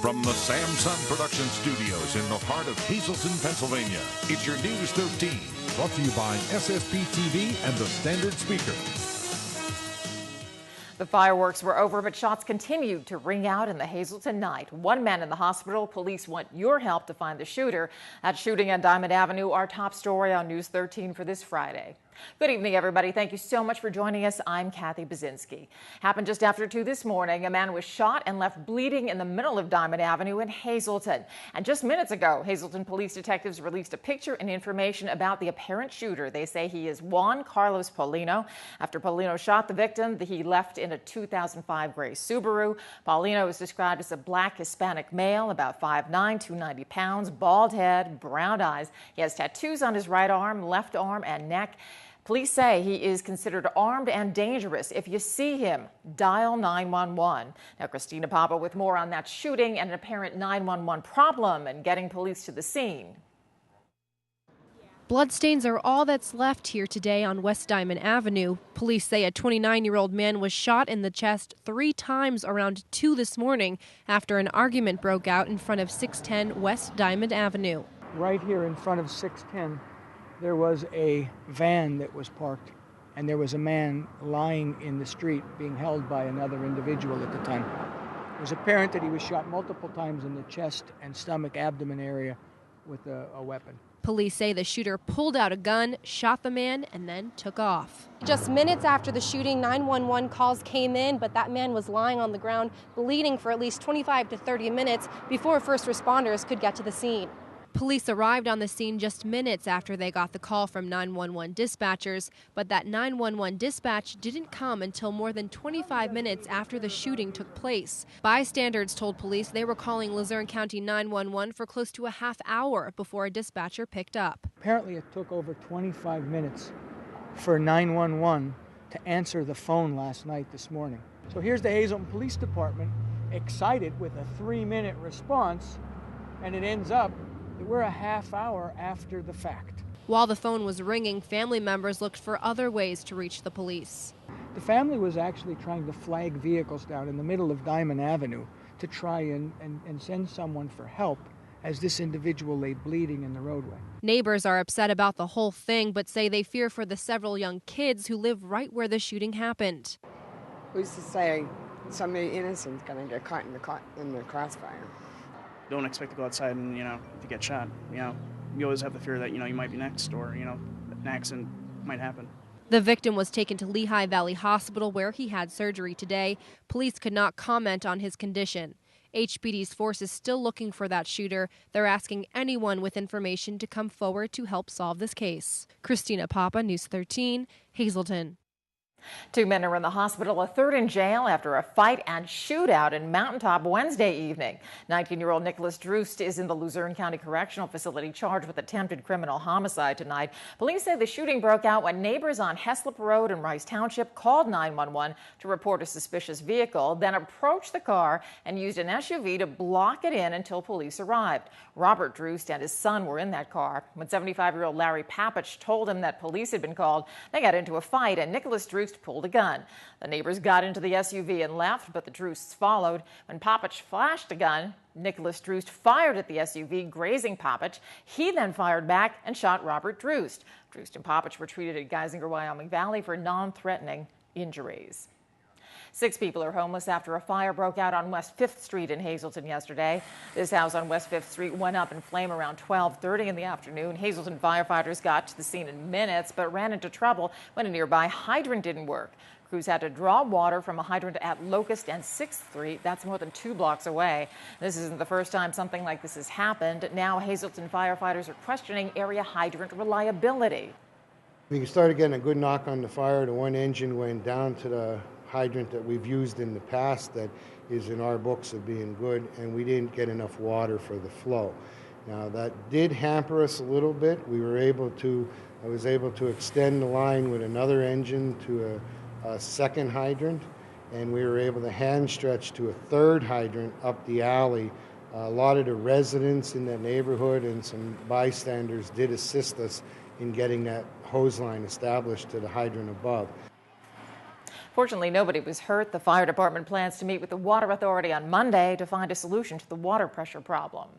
From the Samsung Production Studios in the heart of Hazleton, Pennsylvania, it's your News 13. Brought to you by SSPTV and the Standard Speaker. The fireworks were over, but shots continued to ring out in the Hazleton night. One man in the hospital. Police want your help to find the shooter. That shooting on Diamond Avenue, our top story on News 13 for this Friday. Good evening, everybody. Thank you so much for joining us. I'm Kathy Bazinski. Happened just after 2 this morning. A man was shot and left bleeding in the middle of Diamond Avenue in Hazleton. And just minutes ago, Hazleton police detectives released a picture and information about the apparent shooter. They say he is Juan Carlos Paulino. After Paulino shot the victim, he left in a 2005 gray Subaru. Paulino is described as a black Hispanic male, about 5'9", 290 pounds, bald head, brown eyes. He has tattoos on his right arm, left arm, and neck. Police say he is considered armed and dangerous. If you see him, dial 911. Now, Christina Papa with more on that shooting and an apparent 911 problem and getting police to the scene. Bloodstains are all that's left here today on West Diamond Avenue. Police say a 29-year-old man was shot in the chest 3 times around 2 this morning after an argument broke out in front of 610 West Diamond Avenue. Right here in front of 610. There was a van that was parked, and there was a man lying in the street being held by another individual at the time. It was apparent that he was shot multiple times in the chest and stomach, abdomen area with a weapon. Police say the shooter pulled out a gun, shot the man, and then took off. Just minutes after the shooting, 911 calls came in, but that man was lying on the ground, bleeding for at least 25 to 30 minutes before first responders could get to the scene. Police arrived on the scene just minutes after they got the call from 911 dispatchers, but that 911 dispatch didn't come until more than 25 minutes after the shooting took place. Bystanders told police they were calling Luzerne County 911 for close to a half hour before a dispatcher picked up. Apparently it took over 25 minutes for 911 to answer the phone last night this morning. So here's the Hazleton Police Department excited with a 3-minute response, and it ends up that we're a half hour after the fact. While the phone was ringing, family members looked for other ways to reach the police. The family was actually trying to flag vehicles down in the middle of Diamond Avenue to try and send someone for help as this individual lay bleeding in the roadway. Neighbors are upset about the whole thing, but say they fear for the several young kids who live right where the shooting happened. Who's to say somebody innocent's going to get caught in the crossfire? Don't expect to go outside and, if you get shot, you always have the fear that, you might be next or, an accident might happen. The victim was taken to Lehigh Valley Hospital where he had surgery today. Police could not comment on his condition. HPD's force is still looking for that shooter. They're asking anyone with information to come forward to help solve this case. Christina Papa, News 13, Hazleton. 2 men are in the hospital, a third in jail after a fight and shootout in Mountaintop Wednesday evening. 19-year-old Nicholas Droost is in the Luzerne County Correctional Facility charged with attempted criminal homicide tonight. Police say the shooting broke out when neighbors on Heslop Road in Rice Township called 911 to report a suspicious vehicle, then approached the car and used an SUV to block it in until police arrived. Robert Droost and his son were in that car. When 75-year-old Larry Papich told him that police had been called, they got into a fight and Nicholas Droost pulled a gun. The neighbors got into the SUV and left, but the Droosts followed. When Papich flashed a gun, Nicholas Droost fired at the SUV, grazing Papich. He then fired back and shot Robert Droost. Droost and Papich were treated at Geisinger, Wyoming Valley for non-threatening injuries. 6 people are homeless after a fire broke out on West 5th Street in Hazleton yesterday. This house on West 5th Street went up in flame around 12:30 in the afternoon. Hazleton firefighters got to the scene in minutes, but ran into trouble when a nearby hydrant didn't work. Crews had to draw water from a hydrant at Locust and 6th Street. That's more than 2 blocks away. This isn't the first time something like this has happened. Now Hazleton firefighters are questioning area hydrant reliability. We started getting a good knock on the fire. The one engine went down to the hydrant that we've used in the past that is in our books of being good, and we didn't get enough water for the flow. Now that did hamper us a little bit. I was able to extend the line with another engine to a second hydrant, and we were able to hand stretch to a third hydrant up the alley. A lot of the residents in that neighborhood and some bystanders did assist us in getting that hose line established to the hydrant above. Fortunately, nobody was hurt. The fire department plans to meet with the Water Authority on Monday to find a solution to the water pressure problem.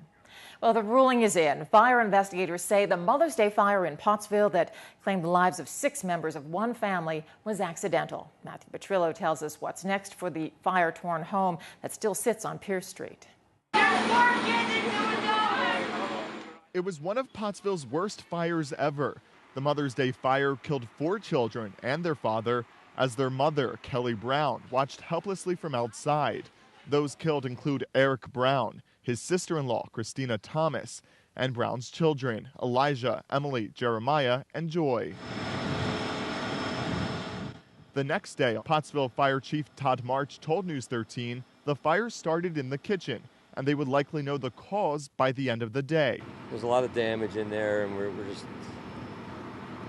Well, the ruling is in. Fire investigators say the Mother's Day fire in Pottsville that claimed the lives of 6 members of one family was accidental. Matthew Petrillo tells us what's next for the fire-torn home that still sits on Pierce Street. It was one of Pottsville's worst fires ever. The Mother's Day fire killed 4 children and their father as their mother, Kelly Brown, watched helplessly from outside. Those killed include Eric Brown, his sister-in-law, Christina Thomas, and Brown's children, Elijah, Emily, Jeremiah, and Joy. The next day, Pottsville Fire Chief Todd March told News 13 the fire started in the kitchen, and they would likely know the cause by the end of the day. There's a lot of damage in there, and we're just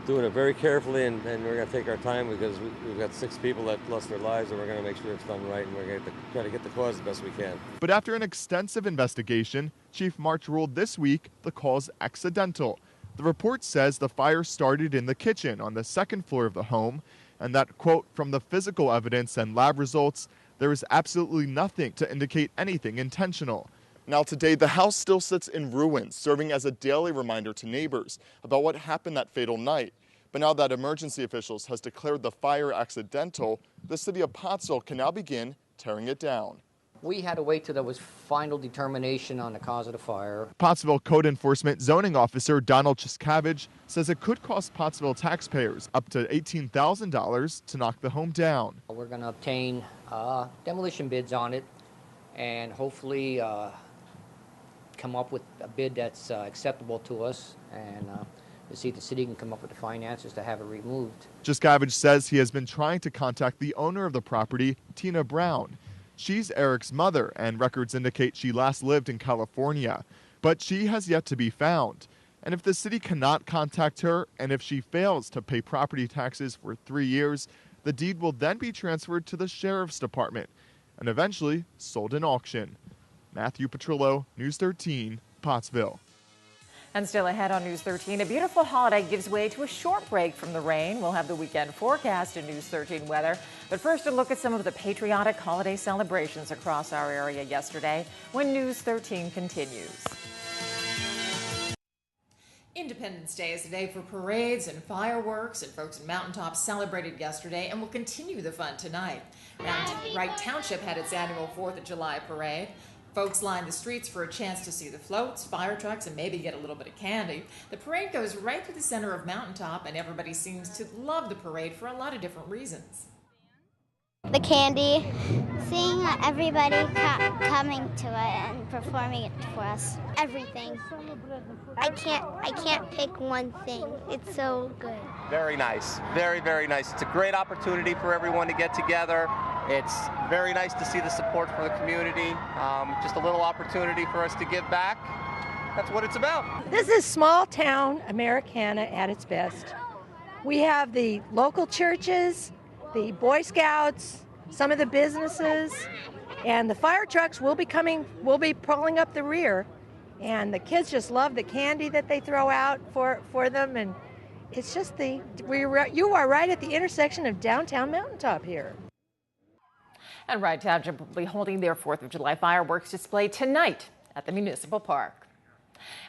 doing it very carefully, and we're going to take our time because we've got 6 people that lost their lives, and we're going to make sure it's done right, and we're going to try to get the cause the best we can. But after an extensive investigation, Chief March ruled this week the cause accidental. The report says the fire started in the kitchen on the 2nd floor of the home, and that, quote, from the physical evidence and lab results, there is absolutely nothing to indicate anything intentional. Now today, the house still sits in ruins, serving as a daily reminder to neighbors about what happened that fatal night. But now that emergency officials has declared the fire accidental, the city of Pottsville can now begin tearing it down. We had to wait till there was final determination on the cause of the fire. Pottsville Code Enforcement Zoning Officer Donald Chiskavage says it could cost Pottsville taxpayers up to $18,000 to knock the home down. We're going to obtain demolition bids on it and hopefully come up with a bid that's acceptable to us, and to see if the city can come up with the finances to have it removed. Chiskavage says he has been trying to contact the owner of the property, Tina Brown. She's Eric's mother, and records indicate she last lived in California, but she has yet to be found. And if the city cannot contact her, and if she fails to pay property taxes for 3 years, the deed will then be transferred to the sheriff's department and eventually sold in auction. Matthew Petrillo, News 13, Pottsville. And still ahead on News 13, a beautiful holiday gives way to a short break from the rain. We'll have the weekend forecast in News 13 weather. But first, a look at some of the patriotic holiday celebrations across our area yesterday when News 13 continues. Independence Day is a day for parades and fireworks, and folks in Mountaintop celebrated yesterday and will continue the fun tonight. Wright Township had its annual 4th of July parade. Folks lined the streets for a chance to see the floats, fire trucks, and maybe get a little bit of candy. The parade goes right through the center of Mountaintop, and everybody seems to love the parade for a lot of different reasons. The candy, seeing everybody coming to it and performing it for us. Everything. I can't pick one thing. It's so good. Very nice. Very, very nice. It's a great opportunity for everyone to get together. It's very nice to see the support for the community. Just a little opportunity for us to give back. That's what it's about. This is small town Americana at its best. We have the local churches, the Boy Scouts, some of the businesses, and the fire trucks will be pulling up the rear. And the kids just love the candy that they throw out for them, and it's just you are right at the intersection of downtown Mountaintop here. And Wright Township will be holding their 4th of July fireworks display tonight at the Municipal Park.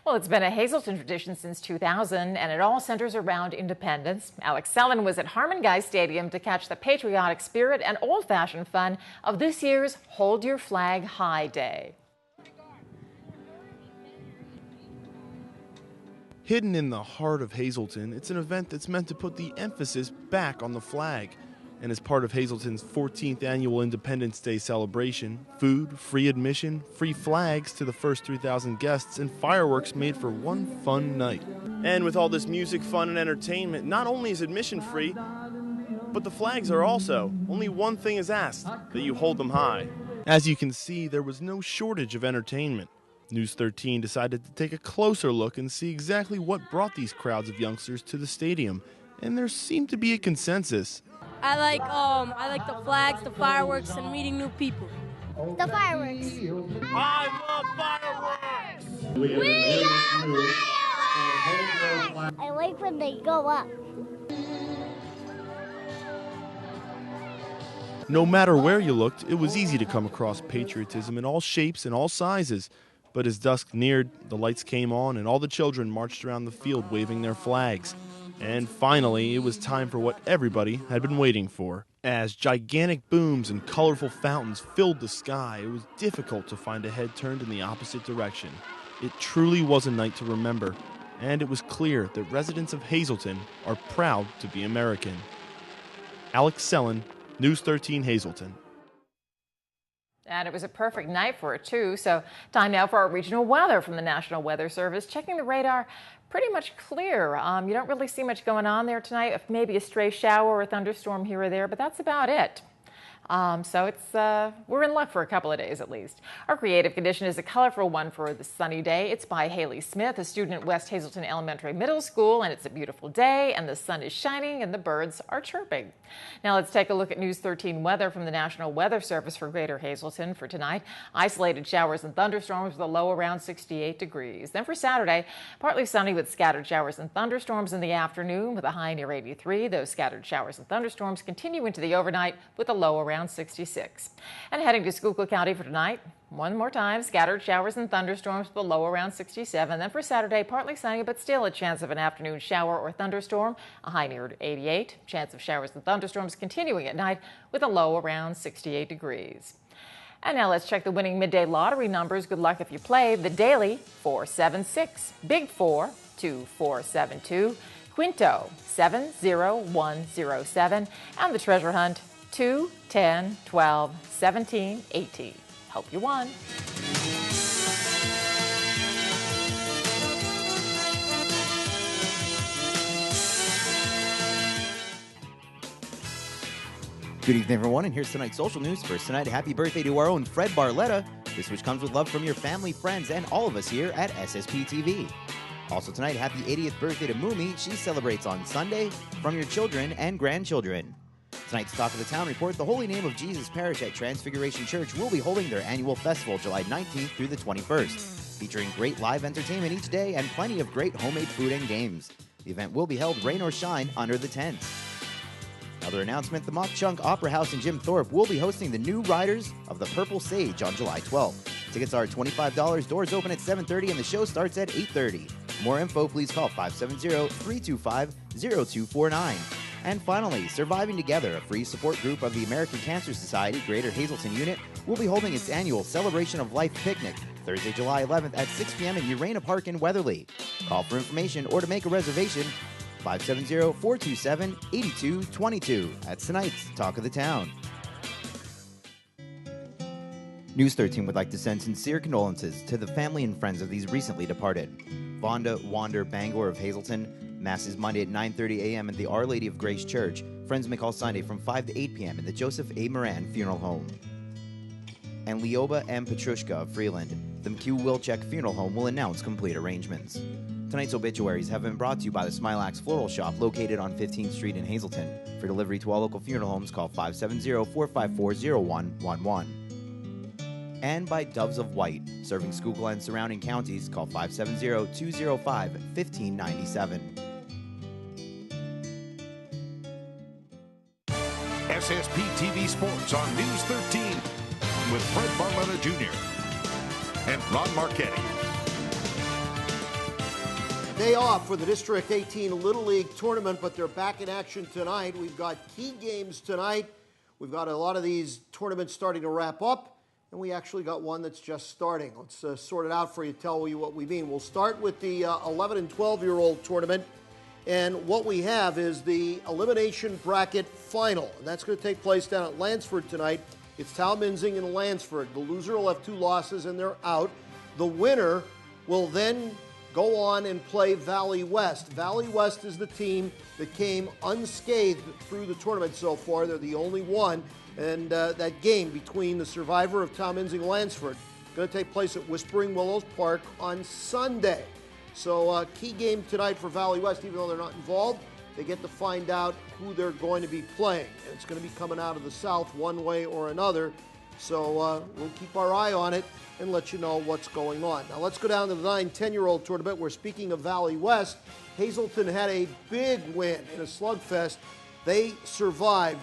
Well, it's been a Hazleton tradition since 2000, and it all centers around independence. Alex Sellen was at Harmon Guy Stadium to catch the patriotic spirit and old-fashioned fun of this year's Hold Your Flag High Day. Hidden in the heart of Hazleton, it's an event that's meant to put the emphasis back on the flag. And as part of Hazleton's 14th annual Independence Day celebration, food, free admission, free flags to the first 3,000 guests, and fireworks made for one fun night. And with all this music, fun, and entertainment, not only is admission free, but the flags are also. Only one thing is asked, that you hold them high. As you can see, there was no shortage of entertainment. News 13 decided to take a closer look and see exactly what brought these crowds of youngsters to the stadium, and there seemed to be a consensus. I like the flags, the fireworks, and meeting new people. The fireworks. I love fireworks! We love fireworks! I like when they go up. No matter where you looked, it was easy to come across patriotism in all shapes and all sizes. But as dusk neared, the lights came on and all the children marched around the field waving their flags. And finally, it was time for what everybody had been waiting for. As gigantic booms and colorful fountains filled the sky, it was difficult to find a head turned in the opposite direction. It truly was a night to remember, and it was clear that residents of Hazleton are proud to be American. Alex Sellen, News 13 Hazleton. And it was a perfect night for it, too. So time now for our regional weather from the National Weather Service. Checking the radar, pretty much clear. You don't really see much going on there tonight. Maybe a stray shower or a thunderstorm here or there, but that's about it. So it's we're in luck for a couple of days at least. Our creative condition is a colorful one for the sunny day. It's by Haley Smith, a student at West Hazleton Elementary Middle School, and it's a beautiful day, and the sun is shining, and the birds are chirping. Now let's take a look at News 13 weather from the National Weather Service for Greater Hazleton for tonight. Isolated showers and thunderstorms with a low around 68 degrees. Then for Saturday, partly sunny with scattered showers and thunderstorms in the afternoon with a high near 83. Those scattered showers and thunderstorms continue into the overnight with a low around 66. And heading to Schuylkill County for tonight, one more time, scattered showers and thunderstorms with a low around 67. Then for Saturday, partly sunny, but still a chance of an afternoon shower or thunderstorm, a high near 88. Chance of showers and thunderstorms continuing at night with a low around 68 degrees. And now let's check the winning midday lottery numbers. Good luck if you play. The daily, 476. Big 4, 2472. Quinto, 70107. And the treasure hunt, 2, 10, 12, 17, 18. Hope you won. Good evening, everyone, and here's tonight's social news. First tonight, happy birthday to our own Fred Barletta. This wish comes with love from your family, friends, and all of us here at SSPTV. Also tonight, happy 80th birthday to Mumi. She celebrates on Sunday from your children and grandchildren. Tonight's Talk of the Town report, the Holy Name of Jesus Parish at Transfiguration Church will be holding their annual festival July 19th through the 21st, featuring great live entertainment each day and plenty of great homemade food and games. The event will be held rain or shine under the tent. Another announcement, the Mock Chunk Opera House in Jim Thorpe will be hosting the new Riders of the Purple Sage on July 12th. Tickets are $25, doors open at 7:30, and the show starts at 8:30. For more info, please call 570-325-0249. And finally, Surviving Together, a free support group of the American Cancer Society Greater Hazleton Unit, will be holding its annual Celebration of Life picnic Thursday, July 11th at 6 p.m. in Urana Park in Weatherly. Call for information or to make a reservation, 570-427-8222. That's tonight's Talk of the Town. News 13 would like to send sincere condolences to the family and friends of these recently departed. Vonda Wander Bangor of Hazleton. Mass is Monday at 9:30 a.m. at the Our Lady of Grace Church. Friends may call Sunday from 5 to 8 p.m. at the Joseph A. Moran Funeral Home. And Leoba M. Petrushka of Freeland. The McHugh-Wilczek Funeral Home will announce complete arrangements. Tonight's obituaries have been brought to you by the Smilax Floral Shop located on 15th Street in Hazleton. For delivery to all local funeral homes, call 570-454-0111. And by Doves of White, serving Schuylkill and surrounding counties, call 570-205-1597. SSPTV Sports on News 13 with Fred Barletta Jr. and Ron Marchetti. Day off for the District 18 Little League Tournament, but they're back in action tonight. We've got key games tonight. We've got a lot of these tournaments starting to wrap up, and we actually got one that's just starting. Let's sort it out for you, tell you what we mean. We'll start with the 11 and 12-year-old tournament, and what we have is the elimination bracket final, and that's going to take place down at Lansford tonight. It's Talminzing and Lansford. The loser will have 2 losses, and they're out. The winner will then go on and play Valley West. Valley West is the team that came unscathed through the tournament so far. They're the only one. And that game between the survivor of Talminzing and Lansford is going to take place at Whispering Willows Park on Sunday. So key game tonight for Valley West. Even though they're not involved, they get to find out who they're going to be playing. And it's going to be coming out of the South one way or another. So we'll keep our eye on it and let you know what's going on. Now let's go down to the 9-10-year-old tournament, where, speaking of Valley West, Hazleton had a big win in a slugfest. They survived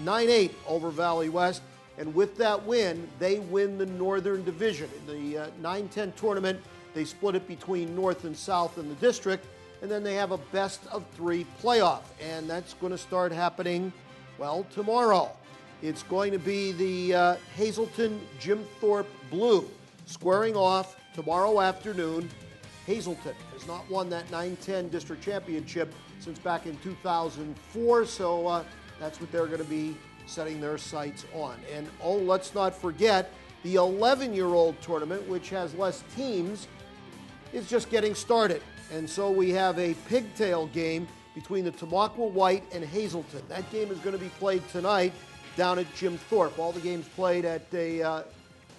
9-8 over Valley West. And with that win, they win the Northern Division. In the 9-10 tournament, they split it between North and South in the district, and then they have a best-of-3 playoff. And that's going to start happening, well, tomorrow. It's going to be the Hazleton Jim Thorpe Blue squaring off tomorrow afternoon. Hazleton has not won that 9-10 district championship since back in 2004, so that's what they're going to be setting their sights on. And oh, let's not forget the 11-year-old tournament, which has less teams, is just getting started. And so we have a pigtail game between the Tamaqua White and Hazleton. That game is going to be played tonight down at Jim Thorpe. All the games played at a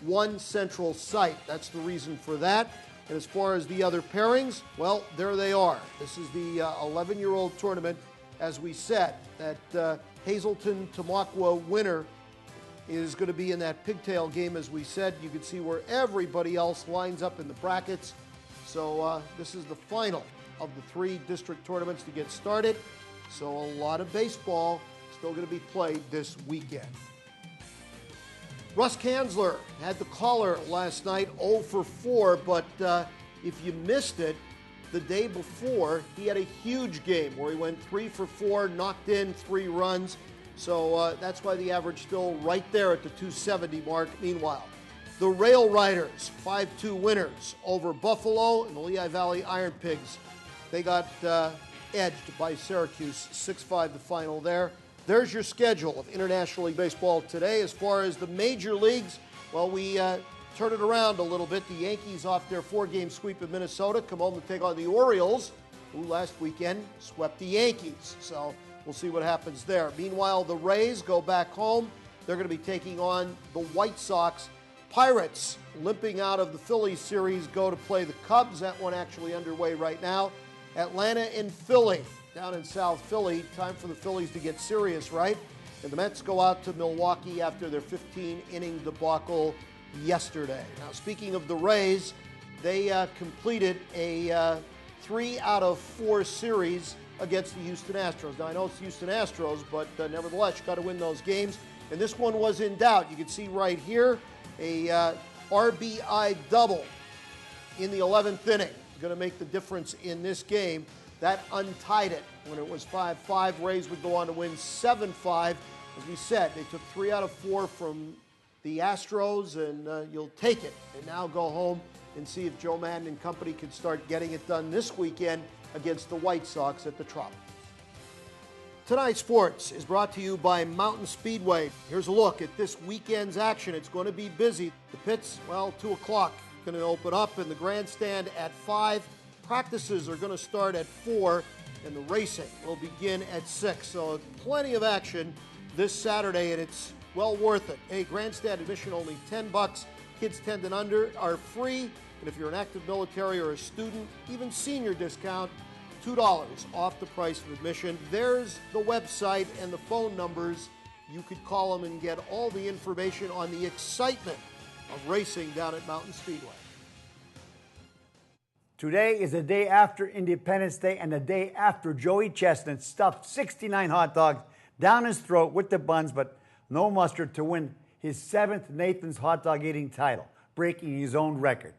one central site. That's the reason for that. And as far as the other pairings, well, there they are. This is the 11-year-old tournament. As we said, that Hazleton Tamaqua winner is going to be in that pigtail game. As we said, you can see where everybody else lines up in the brackets. So this is the final of the 3 district tournaments to get started. So a lot of baseball still going to be played this weekend. Russ Kanzler had the caller last night, 0 for 4, but if you missed it, the day before, he had a huge game where he went 3 for 4, knocked in 3 runs. So that's why the average still right there at the 270 mark. Meanwhile, the Rail Riders, 5-2 winners over Buffalo and the Lehigh Valley Iron Pigs. They got edged by Syracuse, 6-5 the final there. There's your schedule of International League Baseball today. As far as the major leagues, well, we turn it around a little bit. The Yankees off their 4-game sweep of Minnesota come home to take on the Orioles, who last weekend swept the Yankees. So we'll see what happens there. Meanwhile, the Rays go back home. They're going to be taking on the White Sox. Pirates, limping out of the Phillies series, go to play the Cubs. That one actually underway right now. Atlanta and Philly, down in South Philly. Time for the Phillies to get serious, right? And the Mets go out to Milwaukee after their 15-inning debacle yesterday. Now, speaking of the Rays, they completed a 3 out of 4 series against the Houston Astros. Now, I know it's the Houston Astros, but nevertheless, you got to win those games. And this one was in doubt. You can see right here a RBI double in the 11th inning. Going to make the difference in this game. That untied it when it was 5-5. Rays would go on to win 7-5. As we said, they took 3 out of 4 from the Astros, and you'll take it. And now go home and see if Joe Madden and company can start getting it done this weekend against the White Sox at the Trop. Tonight's sports is brought to you by Mountain Speedway. Here's a look at this weekend's action. It's going to be busy. The pits, well, 2 o'clock. Going to open up in the grandstand at 5. Practices are going to start at 4, and the racing will begin at 6. So plenty of action this Saturday, and it's well worth it. Hey, grandstand admission only $10. Kids 10 and under are free, and if you're an active military or a student, even senior discount, $2 off the price of admission. There's the website and the phone numbers. You could call them and get all the information on the excitement of racing down at Mountain Speedway. Today is the day after Independence Day and the day after Joey Chestnut stuffed 69 hot dogs down his throat with the buns, but no mustard, to win his 7th Nathan's hot dog eating title, breaking his own record.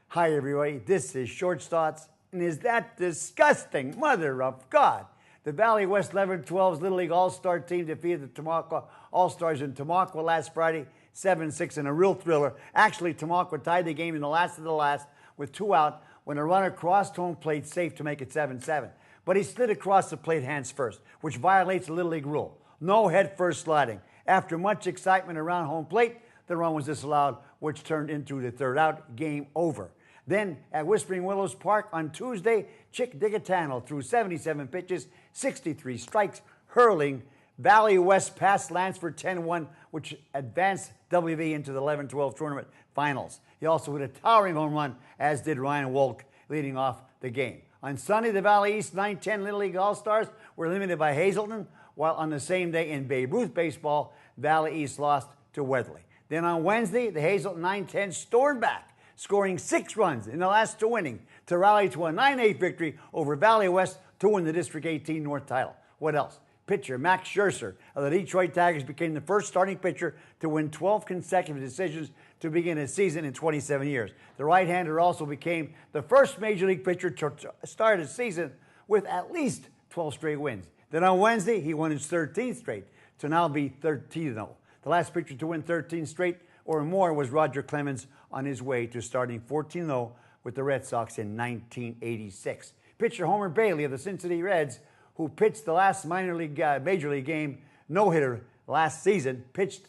Hi, everybody. This is Short Thoughts, and is that disgusting? Mother of God. The Valley West 11-12's Little League All-Star team defeated the Tamaqua All-Stars in Tamaqua last Friday, 7-6 in a real thriller. Actually, Tamaqua tied the game in the last of the last with 2 out when a runner crossed home plate safe to make it 7-7. But he slid across the plate hands first, which violates the Little League rule. No head-first sliding. After much excitement around home plate, the run was disallowed, which turned into the 3rd out. Game over. Then at Whispering Willows Park on Tuesday, Chick Digatano threw 77 pitches, 63 strikes, hurling. Valley West passed Lansford 10-1, which advanced WV into the 11-12 tournament finals. He also hit a towering home run, as did Ryan Wolk, leading off the game. On Sunday, the Valley East 9-10 Little League All-Stars were limited by Hazleton, while on the same day in Babe Ruth baseball, Valley East lost to Weatherly. Then on Wednesday, the Hazleton 9-10 stormed back, scoring 6 runs in the last 2 innings to rally to a 9-8 victory over Valley West to win the District 18 North title. What else? pitcher Max Scherzer of the Detroit Tigers became the first starting pitcher to win 12 consecutive decisions to begin a season in 27 years. The right-hander also became the first Major League pitcher to start a season with at least 12 straight wins. Then on Wednesday, he won his 13th straight to now be 13-0. The last pitcher to win 13 straight or more was Roger Clemens on his way to starting 14-0 with the Red Sox in 1986. Pitcher Homer Bailey of the Cincinnati Reds, who pitched the last Major League game no-hitter last season, pitched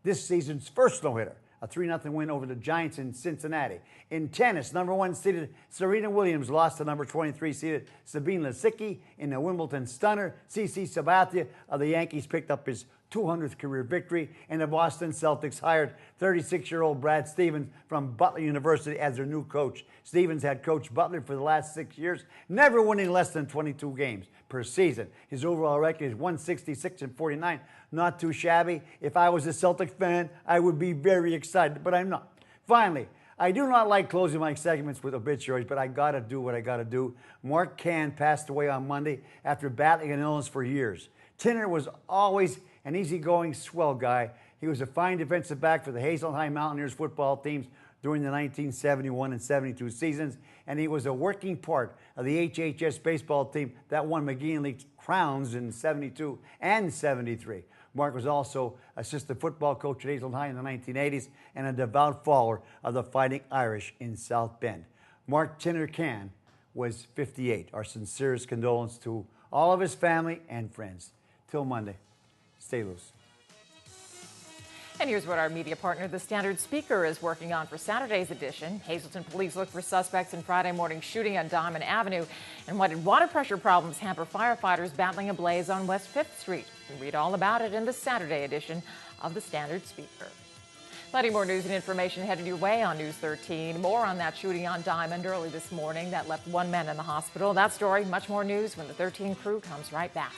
this season's first no-hitter, a 3-0 win over the Giants in Cincinnati. In tennis, number 1 seeded Serena Williams lost to number 23 seeded Sabine Lisicki in the Wimbledon stunner. CC Sabathia of the Yankees picked up his 200th career victory, and the Boston Celtics hired 36-year-old Brad Stevens from Butler University as their new coach. Stevens had coached Butler for the last 6 years, never winning less than 22 games per season. His overall record is 166-49, not too shabby. If I was a Celtic fan, I would be very excited, but I'm not. Finally, I do not like closing my segments with obituaries, but I gotta do what I gotta do. Mark Cann passed away on Monday after battling an illness for years. Tinner was always an easygoing, swell guy. He was a fine defensive back for the Hazleton High Mountaineers football teams during the 1971 and 72 seasons, and he was a working part of the HHS baseball team that won McGean League crowns in 72 and 73. Mark was also assistant football coach at Hazleton High in the 1980s and a devout follower of the Fighting Irish in South Bend. Mark Tinner Cann was 58. Our sincerest condolence to all of his family and friends. Till Monday, stay loose. And here's what our media partner, the Standard Speaker, is working on for Saturday's edition. Hazleton police look for suspects in Friday morning shooting on Diamond Avenue. And what did water pressure problems hamper firefighters battling a blaze on West 5th Street? You can read all about it in the Saturday edition of the Standard Speaker. Plenty more news and information headed your way on News 13. More on that shooting on Diamond early this morning that left one man in the hospital. That story, much more news when the 13 crew comes right back.